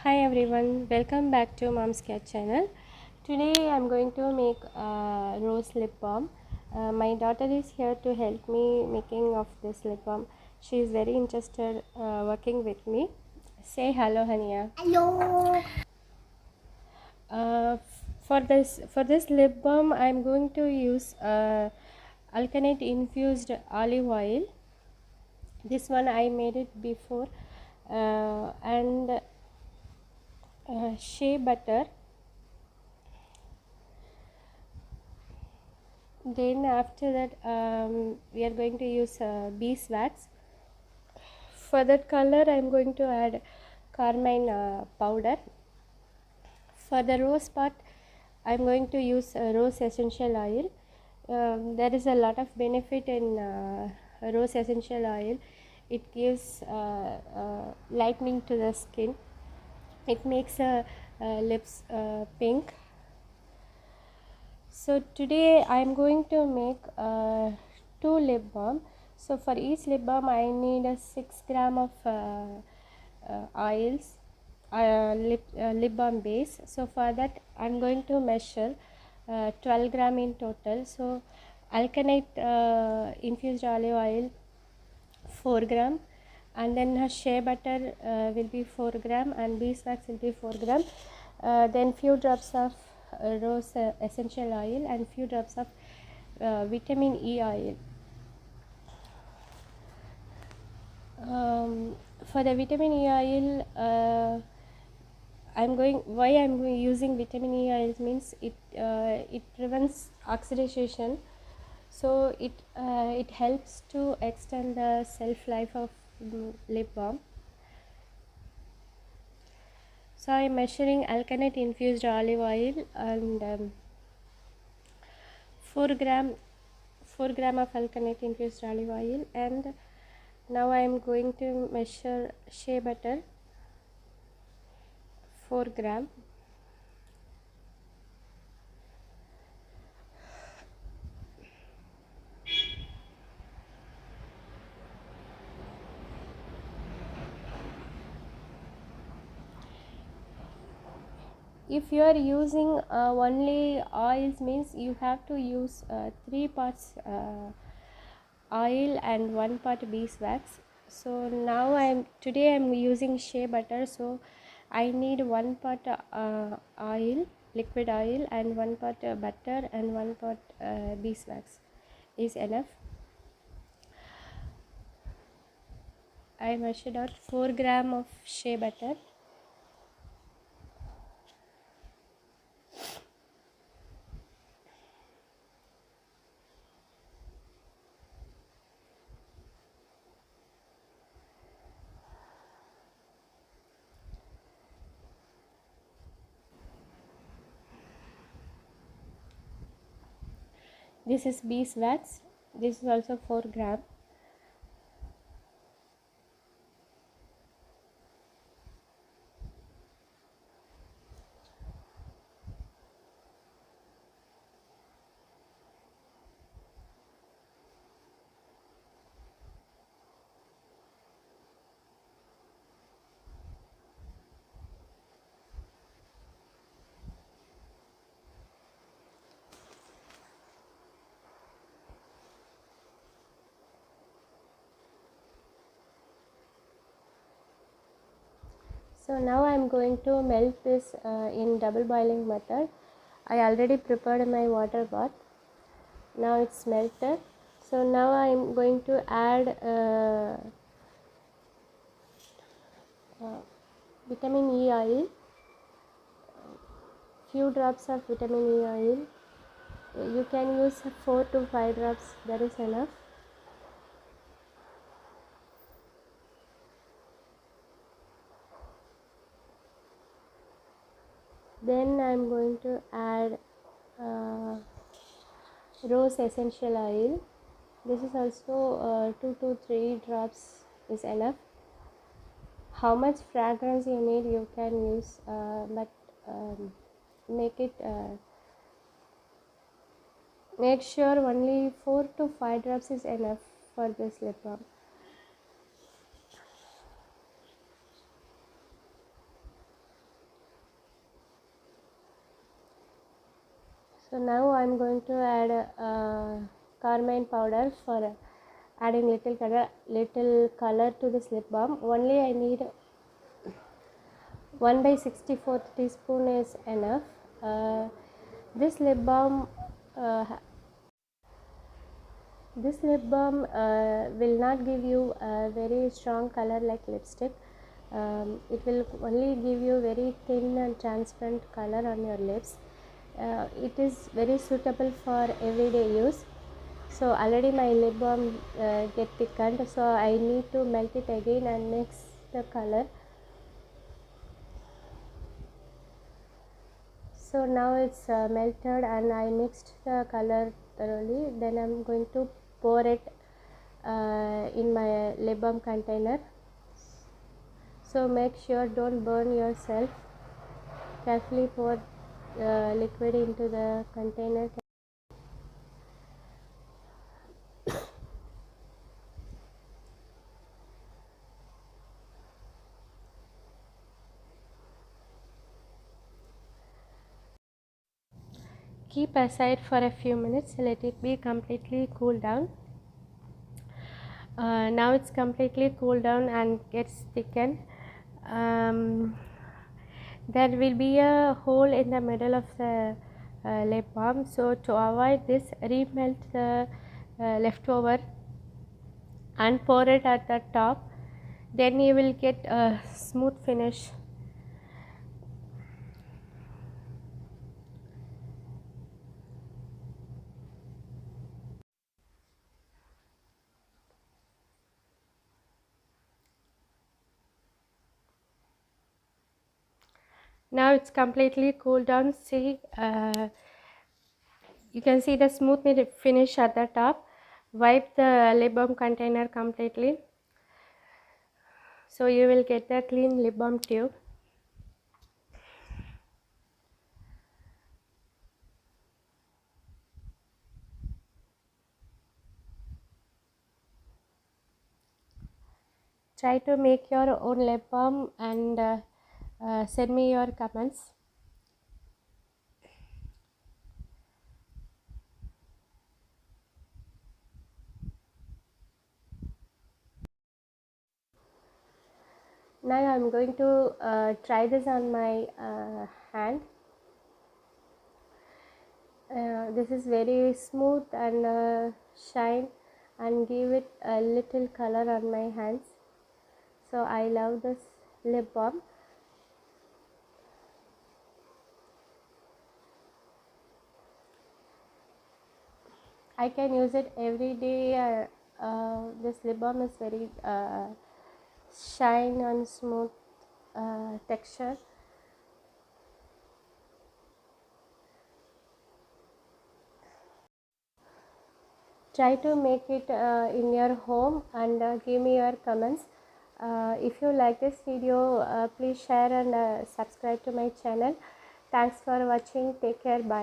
Hi everyone, welcome back to Mom's Cat channel. Today I'm going to make rose lip balm. My daughter is here to help me making of this lip balm. She is very interested working with me. Say hello, Hania. Hello. For this lip balm, I'm going to use alkanet infused olive oil. This one I made it before, and shea butter. Then after that we are going to use beeswax. For that color I am going to add carmine powder. For the rose part I am going to use rose essential oil. There is a lot of benefit in rose essential oil. It gives lightening to the skin. It makes lips pink. So today I am going to make 2 lip balm. So for each lip balm I need a 6 gram of oils, lip balm base. So for that I am going to measure 12 gram in total. So alkanet infused olive oil 4 gram, and then shea butter will be 4 gram, and beeswax will be 4 gram. Then few drops of rose essential oil and few drops of vitamin E oil. For the vitamin E oil, why I'm using vitamin E oil means it prevents oxidation, so it helps to extend the shelf life of lip balm. So I am measuring alkanet infused olive oil and 4 gram of alkanet infused olive oil, and now I am going to measure shea butter 4 gram. If you are using only oils means you have to use 3 parts oil and 1 part beeswax. So now today I'm using shea butter, so I need 1 part oil, liquid oil, and 1 part butter, and 1 part beeswax is enough. I measured out 4 gram of shea butter. This is beeswax. This is also 4 gram. So now I am going to melt this in double boiling method. I already prepared my water bath. Now it's melted. So now I am going to add vitamin E oil, few drops of vitamin E oil. You can use 4 to 5 drops, that is enough. Then I am going to add rose essential oil. This is also 2 to 3 drops is enough. How much fragrance you need you can use, but make sure only 4 to 5 drops is enough for this lip balm. So now I'm going to add carmine powder for adding little color to this lip balm. Only I need 1/64 teaspoon is enough. This lip balm uh, will not give you a very strong color like lipstick. It will only give you very thin and transparent color on your lips. It is very suitable for everyday use. So already my lip balm get thickened, so I need to melt it again and mix the color. So now it's melted and I mixed the color thoroughly. Then I'm going to pour it in my lip balm container. So make sure don't burn yourself. Carefully pour liquid into the container. Keep aside for a few minutes, let it be completely cooled down. Now it's completely cooled down and gets thickened. There will be a hole in the middle of the lip balm, so to avoid this, remelt the leftover and pour it at the top. Then you will get a smooth finish. Now it's completely cooled down. See, you can see the smooth finish at the top. Wipe the lip balm container completely, so you will get the clean lip balm tube. Try to make your own lip balm and send me your comments. Now I am going to try this on my hand. This is very smooth and shine and give it a little color on my hands. So I love this lip balm. I can use it every day. This lip balm is very shine and smooth texture. Try to make it in your home and give me your comments. If you like this video, please share and subscribe to my channel. Thanks for watching. Take care. Bye.